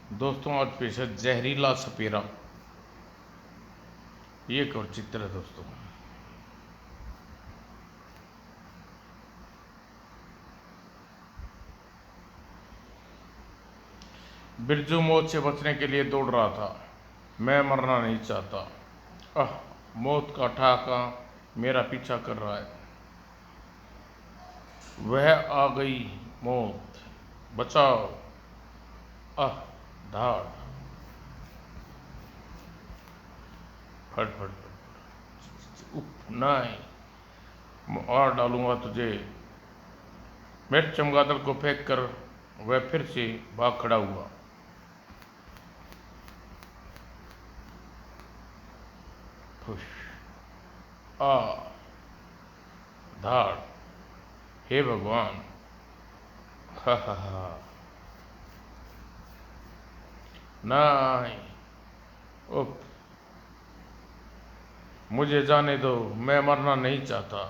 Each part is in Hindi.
दोस्तों आज पेश है जहरीला सपेरा। ये एक और चित्र है दोस्तों। बिरजू मौत से बचने के लिए दौड़ रहा था। मैं मरना नहीं चाहता। मौत का ठहाका मेरा पीछा कर रहा है। वह आ गई मौत, बचाओ। आह धाड़, फट फट फट, उफ नहीं, मार डालूंगा तुझे। मैं चमगादड़ को फेंक कर वह फिर से भाग खड़ा हुआ। फुश, आ धाड़, हे भगवान, हा हा हा, नहीं, उफ, मुझे जाने दो, मैं मरना नहीं चाहता,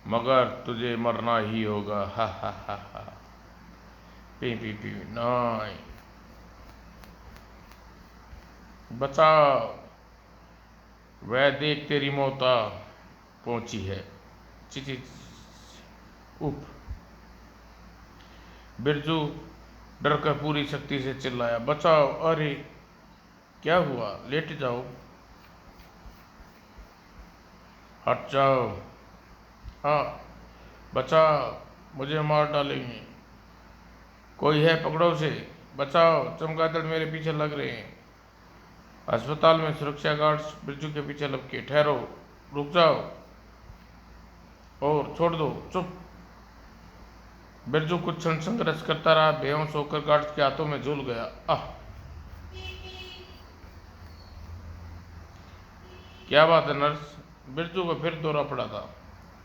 मगर तुझे मरना ही होगा। हा हा हा हा, पी पी पी, नहीं, बचाओ। वह देख तेरी मौत आ पहुंची है। चिची, उफ, बिरजू डर कर पूरी शक्ति से चिल्लाया, बचाओ। अरे क्या हुआ, लेट जाओ, हट जाओ। हाँ, बचाओ, मुझे मार डालेंगे, कोई है, पकड़ो उसे, बचाओ, चमगादड़ मेरे पीछे लग रहे हैं। अस्पताल में सुरक्षा गार्ड्स बिरजू के पीछे लपके, ठहरो, रुक जाओ और छोड़ दो, चुप। बिरजू कुछ क्षण संघर्ष करता रहा, बेहोश होकर गार्ड्स के हाथों में झूल गया। क्या बात है नर्स, बिरजू को फिर दौरा पड़ा था,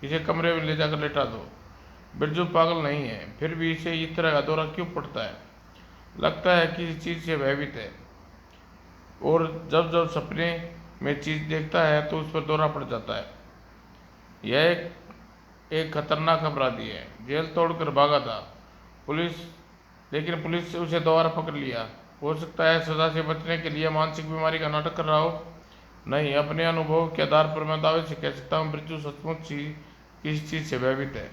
इसे कमरे में ले जाकर लेटा दो। बिरजू पागल नहीं है, फिर भी इसे इस तरह का दौरा क्यों पड़ता है? लगता है किसी चीज से भयभीत है, और जब जब सपने में चीज देखता है तो उस पर दौरा पड़ जाता है। यह एक खतरनाक अपराधी है, जेल तोड़कर भागा था पुलिस, लेकिन पुलिस से उसे दोबारा पकड़ लिया। हो सकता है सजा से बचने के लिए मानसिक बीमारी का नाटक कर रहा हो। नहीं, अपने अनुभव के आधार पर मैं दावे से कह सकता हूँ बिरजू सचमुच ही किसी चीज से भयभीत है,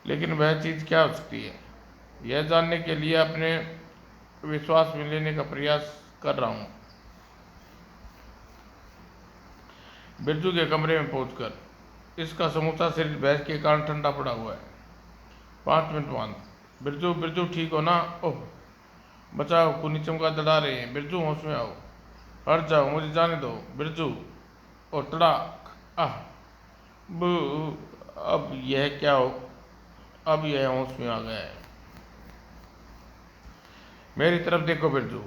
लेकिन वह चीज क्या हो सकती है, यह जानने के लिए अपने विश्वास में लेने का प्रयास कर रहा हूँ। बिरजू के कमरे में पहुंचकर इसका समूचा शरीर बहस के कारण ठंडा पड़ा हुआ है। 5 मिनट बाद, बिरजू बिरजू ठीक हो ना? ओह बचाओ, खूनी चमगादड़ आ रहे हैं, बिरजू होश में आओ, हट जाओ, मुझे जाने दो, बिरजू। और तड़ाक, आह, बू, अब यह क्या हो, अब यह होश में आ गया है। मेरी तरफ देखो बिरजू,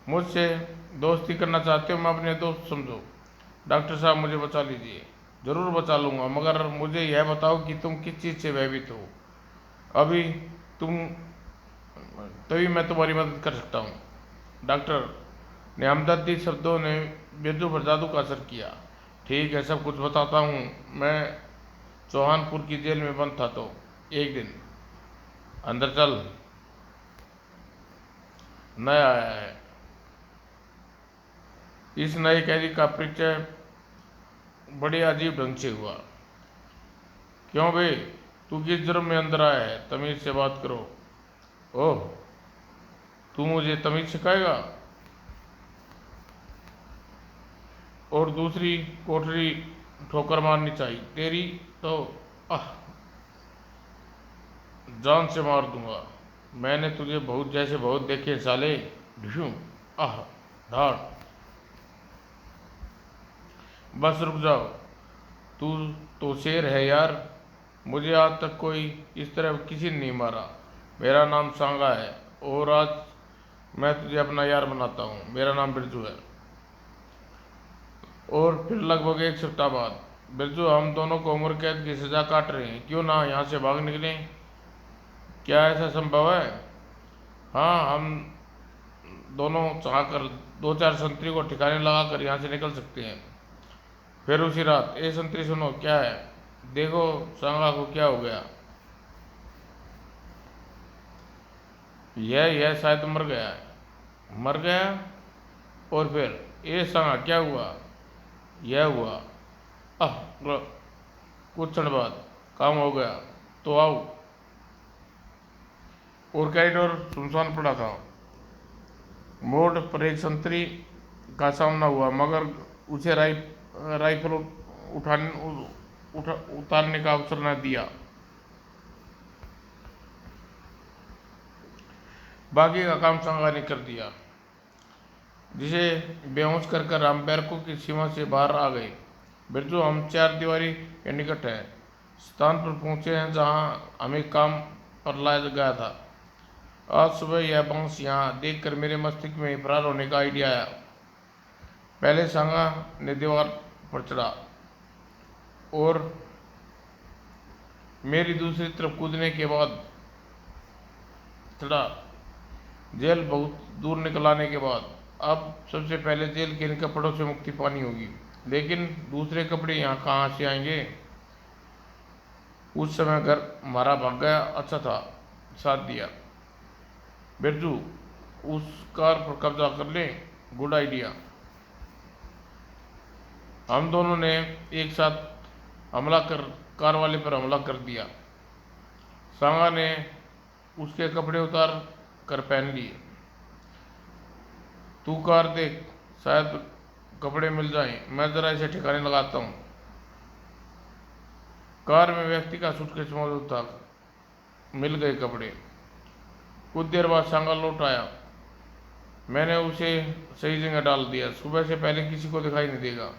मुझसे दोस्ती करना चाहते हो, मैं अपने दोस्त समझो। डॉक्टर साहब मुझे बचा लीजिए। जरूर बचा लूंगा, मगर मुझे यह बताओ कि तुम किस चीज़ से भयभीत हो। अभी तुम, तभी मैं तुम्हारी मदद कर सकता हूँ। डॉक्टर ने हमदर्दी शब्दों ने बिरजू पर जादू का असर किया। ठीक है, सब कुछ बताता हूँ। मैं चौहानपुर की जेल में बंद था, तो एक दिन, अंदर चल, नया आया है। इस नए कैदी का परिचय बड़े अजीब ढंग से हुआ। क्यों बे, तू किस जुर्म में अंदर आया है, तमीज से बात करो। ओह, तू मुझे तमीज सिखाएगा? और दूसरी कोठरी ठोकर मारनी चाहिए तेरी, तो आह, जान से मार दूंगा। मैंने तुझे बहुत जैसे बहुत देखे साले, ढिशू, आह धाड़, बस रुक जाओ, तू तो शेर है यार, मुझे आज तक कोई इस तरह किसी ने नहीं मारा। मेरा नाम सांगा है, और आज मैं तुझे अपना यार बनाता हूँ। मेरा नाम बिरजू है। और फिर लगभग एक सप्ताह बाद, बिरजू, हम दोनों को उम्र कैद की सजा काट रहे हैं, क्यों ना यहाँ से भाग निकलें? क्या ऐसा संभव है? हाँ, हम दोनों चाहकर 2-4 संतरी को ठिकाने लगाकर यहाँ से निकल सकते हैं। फिर उसी रात, ए संतरी सुनो, क्या है, देखो सांगा को क्या हो गया। यह शायद मर गया है। मर गया। और फिर ये सांगा क्या हुआ? यह हुआ। आह कुछ क्षण बाद काम हो गया तो आओ। और कॉरिडोर सुनसान पड़ा था। मोड़ पर एक संतरी का सामना हुआ, मगर उसे राइफल उतारने का अवसर न दिया। बाकी का काम संगा ने कर दिया, जिसे बेहोश कर हम बैरकों की सीमा से बाहर आ गए। बिरजू, हम चार दीवारी के निकट है स्थान पर पहुंचे हैं जहां हमें काम पर लाया गया था। आज सुबह यह बांस यहाँ देखकर मेरे मस्तिष्क में फरार होने का आइडिया आया। पहले सांगा ने दीवार पर चढ़ा और मेरी दूसरी तरफ कूदने के बाद चढ़ा। जेल बहुत दूर निकल आने के बाद अब सबसे पहले जेल के इन कपड़ों से मुक्ति पानी होगी। लेकिन दूसरे कपड़े यहाँ कहाँ से आएंगे? उस समय घर हमारा भाग गया अच्छा था, साथ दिया। बिरजू, उस कार पर कब्जा कर ले। Good idea. हम दोनों ने एक साथ कार वाले पर हमला कर दिया। सांगा ने उसके कपड़े उतार कर पहन लिए। तू कार देख, शायद कपड़े मिल जाएं, मैं जरा इसे ठिकाने लगाता हूँ। कार में व्यक्ति का सूटकेस मौजूद था। मिल गए कपड़े। कुछ देर बाद सांगा लौट आया। मैंने उसे सही जगह डाल दिया। सुबह से पहले किसी को दिखाई नहीं देगा।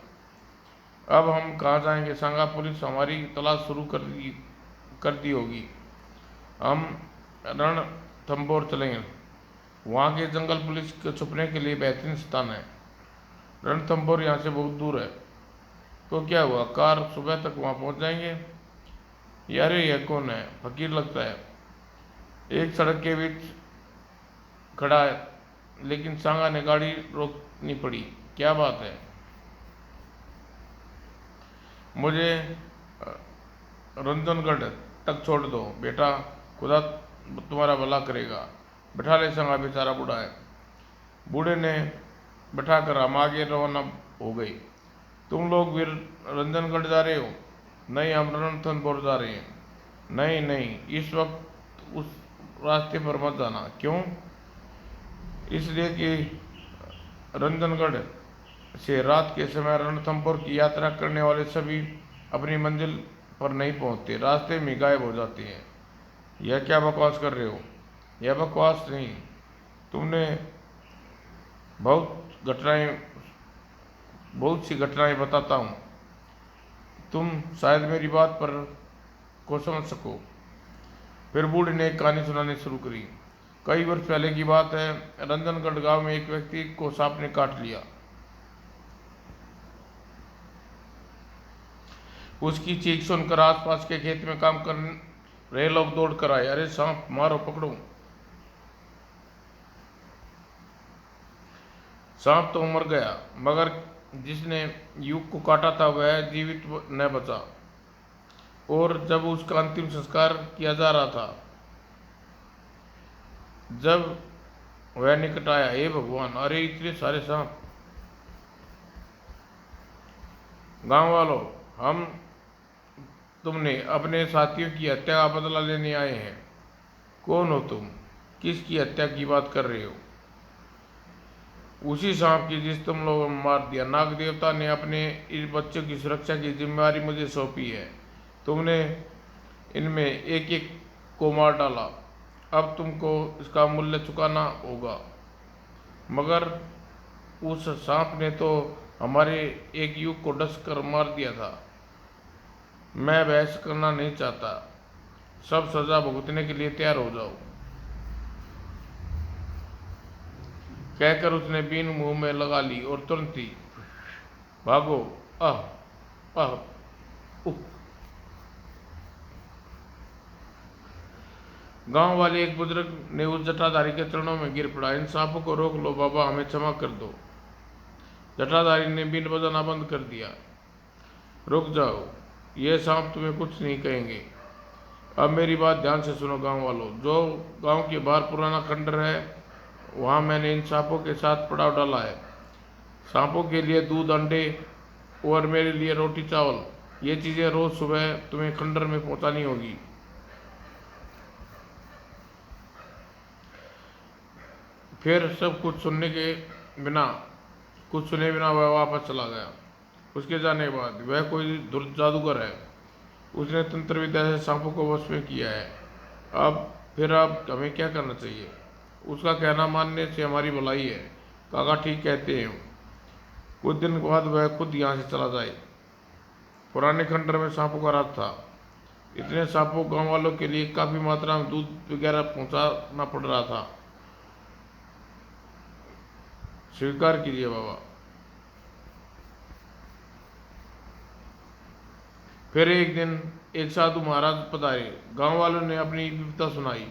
अब हम कहाँ जाएंगे? सांगा, पुलिस हमारी तलाश शुरू कर दी होगी। हम रणथंभौर चलेंगे। वहाँ के जंगल पुलिस के छुपने के लिए बेहतरीन स्थान है। रणथंभौर यहाँ से बहुत दूर है। तो क्या हुआ, कार सुबह तक वहाँ पहुँच जाएंगे। यार यह कौन है? फकीर लगता है। एक सड़क के बीच खड़ा है, लेकिन सांगा ने गाड़ी रोकनी पड़ी। क्या बात है? मुझे रंजनगढ़ तक छोड़ दो बेटा, खुदा तुम्हारा भला करेगा। बैठा ले सांगा, बेचारा बूढ़ा है। बूढ़े ने बैठा कर हम आगे रवाना हो गए। तुम लोग भी रंजनगढ़ जा रहे हो? नहीं, हम रणथंभौर जा रहे हैं। नहीं नहीं, इस वक्त उस रास्ते पर मत जाना। क्यों? इसलिए कि रंजनगढ़ से रात के समय रणथंभौर की यात्रा करने वाले सभी अपनी मंजिल पर नहीं पहुंचते, रास्ते में गायब हो जाते हैं। यह क्या बकवास कर रहे हो? यह बकवास नहीं, तुमने बहुत सी घटनाएं बताता हूँ, तुम शायद मेरी बात पर को समझ सको। फिर बूढ़े ने एक कहानी सुनानी शुरू करी। कई वर्ष पहले की बात है। रंजनगढ़ गांव में एक व्यक्ति को सांप ने काट लिया। उसकी चीख सुनकर आसपास के खेत में काम कर रहे लोग दौड़ कर आए। अरे सांप, मारो, पकड़ो। सांप तो मर गया, मगर जिसने युग को काटा था वह जीवित न बचा। और जब उसका अंतिम संस्कार किया जा रहा था, जब वह निकट आया, हे भगवान, अरे इतने सारे सांप! गांव वालों, हम तुमने अपने साथियों की हत्या का बदला लेने आए हैं। कौन हो तुम? किसकी हत्या की बात कर रहे हो? उसी सांप की जिस तुम लोगों ने मार दिया। नाग देवता ने अपने इस बच्चों की सुरक्षा की जिम्मेदारी मुझे सौंपी है। तुमने इनमें एक एक को मार डाला। अब तुमको इसका मूल्य चुकाना होगा। मगर उस सांप ने तो हमारे एक युग को डस कर मार दिया था। मैं बहस करना नहीं चाहता। सब सजा भुगतने के लिए तैयार हो जाओ। कहकर उसने बीन मुंह में लगा ली और तुरंत ही भागो। आह आह उह। गांव वाले एक बुजुर्ग ने उस जटाधारी के चरणों में गिर पड़ा। इन सांपों को रोक लो बाबा, हमें क्षमा कर दो। जटाधारी ने बीन बजाना बंद कर दिया। रुक जाओ, ये सांप तुम्हें कुछ नहीं कहेंगे। अब मेरी बात ध्यान से सुनो गांव वालों। जो गांव के बाहर पुराना खंडर है वहाँ मैंने इन सांपों के साथ पड़ाव डाला है। सांपों के लिए दूध, अंडे और मेरे लिए रोटी चावल, ये चीज़ें रोज़ सुबह तुम्हें खंडर में पहुँचानी होगी। फिर सब कुछ बिना कुछ सुने बिना वह वापस चला गया। उसके जाने के बाद वह कोई जादूगर है। उसने तंत्र विद्या से सांपों को वश में किया है। अब हमें क्या करना चाहिए? उसका कहना मानने से हमारी भलाई है। काका ठीक कहते हैं। कुछ दिन बाद वह खुद यहाँ से चला जाए। पुराने खंडर में सांपों का राज था। इतने सांपों गांव वालों के लिए काफी मात्रा में दूध वगैरह पहुंचाना पड़ रहा था। स्वीकार कीजिए बाबा। फिर एक दिन एक साधु महाराज पधारे। गांव वालों ने अपनी विपदा सुनाई।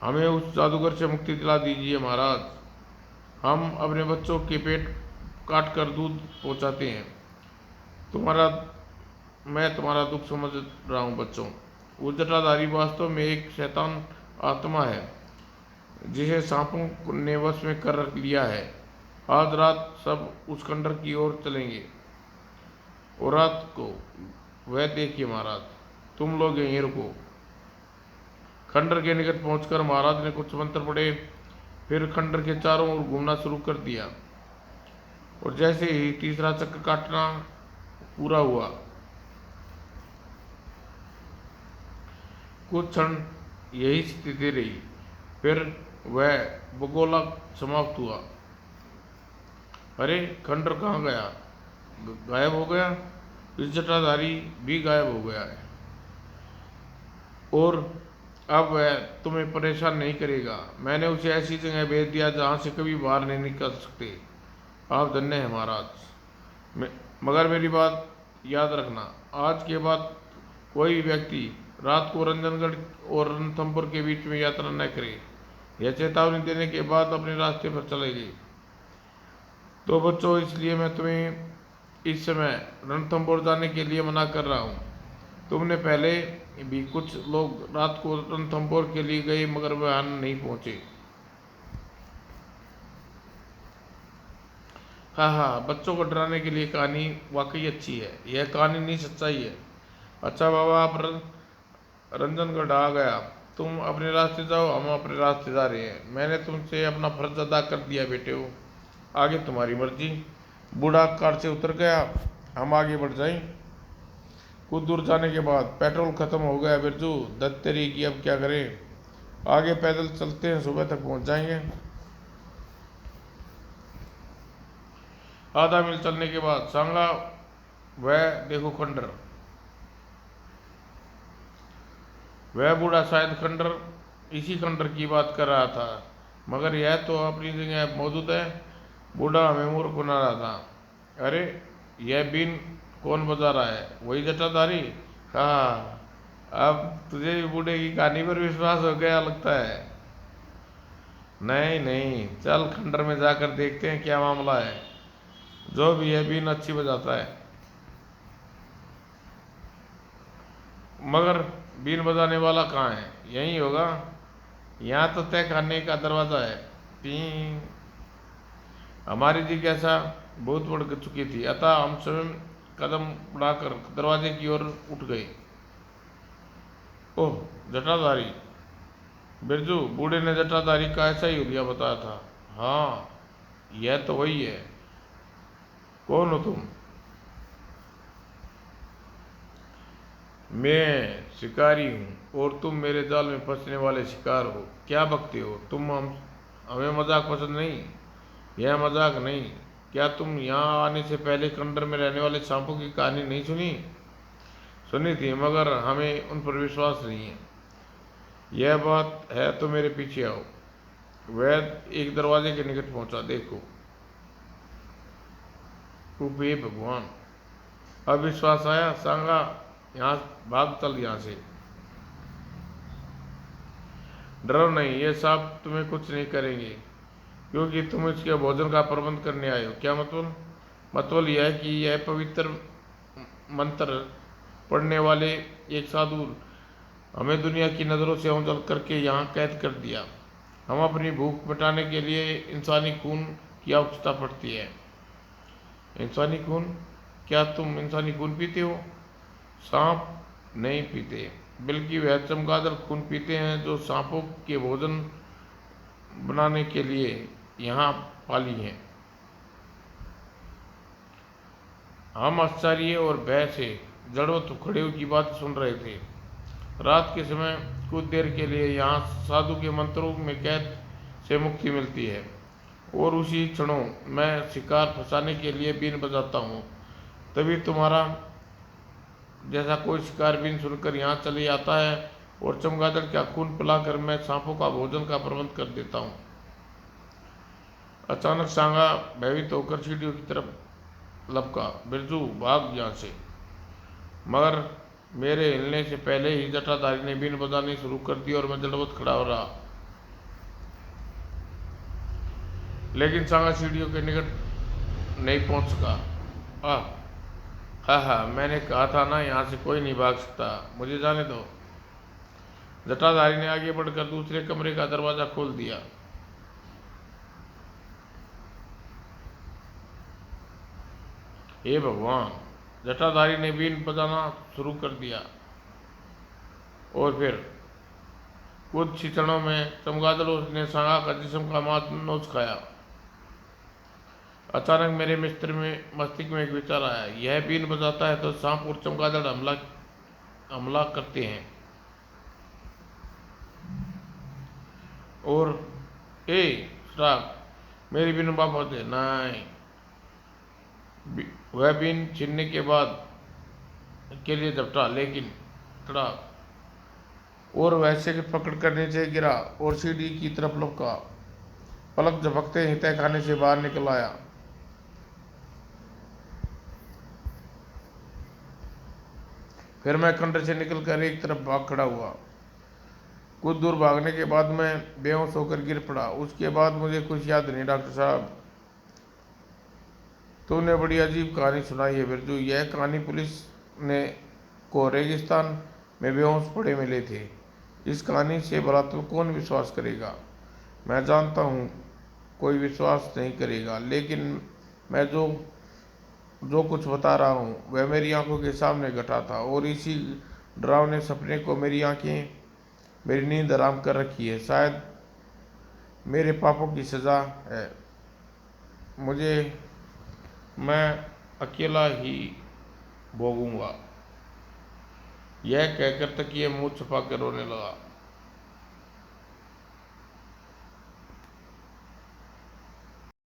हमें उस जादूगर से मुक्ति दिला दीजिए महाराज। हम अपने बच्चों के पेट काट कर दूध पहुंचाते हैं। मैं तुम्हारा दुख समझ रहा हूँ बच्चों। वो जटाधारी वास्तव में एक शैतान आत्मा है जिसे सांपों ने वश में कर रख लिया है। आज रात सब उस खंडर की ओर चलेंगे और रात को वह देखिए महाराज। तुम लोग यहीं रुको। खंडर के निकट पहुंचकर महाराज ने कुछ मंत्र पढ़े। फिर खंडर के चारों ओर घूमना शुरू कर दिया और जैसे ही तीसरा चक्र काटना पूरा हुआ, कुछ क्षण यही स्थिति रही। फिर वह भूगोला समाप्त हुआ। अरे खंडर कहाँ गया? गायब हो गया। इस जटाधारी भी गायब हो गया है और अब वह तुम्हें परेशान नहीं करेगा। मैंने उसे ऐसी जगह भेज दिया जहाँ से कभी बाहर नहीं निकल सकते। आप धन्य हैं महाराज। मगर मेरी बात याद रखना, आज के बाद कोई भी व्यक्ति रात को रंजनगढ़ और रणथंभौर के बीच में यात्रा न करे। यह चेतावनी देने के बाद अपने रास्ते पर चले गए। तो बच्चों, इसलिए मैं तुम्हें इस समय रणथंभौर जाने के लिए मना कर रहा हूँ। तुमने पहले भी कुछ लोग रात को रणथंभौर के लिए गए मगर वह नहीं पहुंचे। हाँ, बच्चों को डराने के लिए कहानी वाकई अच्छी है। यह कहानी नहीं, सच्चाई है। अच्छा बाबा, आप रंजनगढ़ आ गया। तुम अपने रास्ते जाओ, हम अपने रास्ते जा रहे हैं। मैंने तुमसे अपना फर्ज अदा कर दिया बेटे हो। आगे तुम्हारी मर्जी। बूढ़ा कार से उतर गया। हम आगे बढ़ जाएं। कुछ दूर जाने के बाद पेट्रोल खत्म हो गया। बिरजू, दत्तेरी की अब क्या करें? आगे पैदल चलते हैं, सुबह तक पहुंच जाएंगे। आधा मील चलने के बाद सांगा, वह देखो खंडर। वह बूढ़ा शायद इसी खंडर की बात कर रहा था, मगर यह तो अपनी जगह मौजूद है। बूढ़ा हमें मूर्ख बना रहा था। अरे, यह बीन कौन बजा रहा है? वही जटाधारी। हाँ, अब तुझे भी बूढ़े की कहानी पर विश्वास हो गया लगता है। नहीं नहीं, चल खंडर में जाकर देखते हैं क्या मामला है। जो भी है, बीन अच्छी बजाता है। मगर बीन बजाने वाला कहाँ है? यहीं होगा। यहाँ तो तय खाने का दरवाजा है। पीं। हमारी जिज्ञासा बहुत बढ़ चुकी थी, अतः हम स्वयं कदम बढ़ाकर दरवाजे की ओर उठ गए। ओह, जटाधारी! बिरजू, बूढ़े ने जटाधारी का ऐसा ही हुलिया बताया था। हाँ, यह तो वही है। कौन हो तुम? मैं शिकारी हूँ और तुम मेरे जाल में फंसने वाले शिकार हो। क्या बकते हो तुम? हमें मजाक पसंद नहीं। यह मजाक नहीं। क्या तुम यहाँ आने से पहले खंडर में रहने वाले सांपों की कहानी नहीं सुनी? सुनी थी, मगर हमें उन पर विश्वास नहीं है। यह बात है तो मेरे पीछे आओ। वह एक दरवाजे के निकट पहुंचा। देखो, हे भगवान! अब विश्वास आया? सांगा, यहाँ भाग चल यहाँ से। डरो नहीं, ये सांप तुम्हें कुछ नहीं करेंगे क्योंकि तुम इसके भोजन का प्रबंध करने आए हो। क्या मतलब? मतलब यह है कि यह पवित्र मंत्र पढ़ने वाले एक साधु हमें दुनिया की नज़रों से ओझल करके यहाँ कैद कर दिया। हम अपनी भूख मिटाने के लिए इंसानी खून की आवश्यकता पड़ती है। इंसानी खून? क्या तुम इंसानी खून पीते हो? सांप नहीं पीते, बल्कि वह चमगादड़ खून पीते हैं जो सांपों के भोजन बनाने के लिए यहाँ पाली हैं। हम आश्चर्य और भय से जड़वत खड़े की बात सुन रहे थे। रात के समय कुछ देर के लिए यहाँ साधु के मंत्रों में कैद से मुक्ति मिलती है, और उसी क्षणों मैं शिकार फंसाने के लिए बीन बजाता हूँ। तभी तुम्हारा जैसा कोई शिकार बीन सुनकर यहाँ चले आता है, और चमगादड़ का खून पिलाकर मैं सांपों का भोजन का प्रबंध कर देता हूँ। अचानक सांगा भयभीत होकर सीढ़ियों की तरफ लपका। बिरजू, भाग यहाँ से। मगर मेरे हिलने से पहले ही जटाधारी ने बीन बजानी शुरू कर दी और मैं जड़वत खड़ा हो रहा। लेकिन सांगा सीढ़ियों के निकट नहीं पहुंच सका। आह, हाँ हाँ, मैंने कहा था ना, यहाँ से कोई नहीं भाग सकता, मुझे जाने दो। जटाधारी ने आगे बढ़कर दूसरे कमरे का दरवाजा खोल दिया। हे भगवान! जटाधारी ने बीन बजाना शुरू कर दिया, और फिर कुछ ही क्षणों में चमगादड़ों ने सांगा का जिस्म का मांस नोच खाया। अचानक मेरे मस्तिष्क में एक विचार आया। यह बीन बजाता है तो सांप और चमगादड़ हमला करते हैं, और ए श्राप, मेरी बीन वापस दे। नहीं, वह बीन छीनने के बाद के लिए झपटा, लेकिन खड़ा, और वैसे के पकड़ कर नीचे गिरा और सीढ़ी की तरफ लपका। पलक झपकते ही तहखाने से बाहर निकल आया। फिर मैं खंडर से निकलकर एक तरफ भाग खड़ा हुआ। कुछ दूर भागने के बाद मैं बेहोश होकर गिर पड़ा। उसके बाद मुझे कुछ याद नहीं। डॉक्टर साहब, तुमने बड़ी अजीब कहानी सुनाई है बिरजू। यह कहानी पुलिस ने को रेगिस्तान में बेहोश पड़े मिले थे। इस कहानी से भला तो कौन विश्वास करेगा? मैं जानता हूँ कोई विश्वास नहीं करेगा, लेकिन मैं जो जो कुछ बता रहा हूँ वह मेरी आंखों के सामने घटा था, और इसी डरावने सपने को मेरी नींद हराम कर रखी है। शायद मेरे पापों की सजा है। मैं अकेला ही भोगूंगा। यह कहकर तकिए मुंह छुपा कर रोने लगा।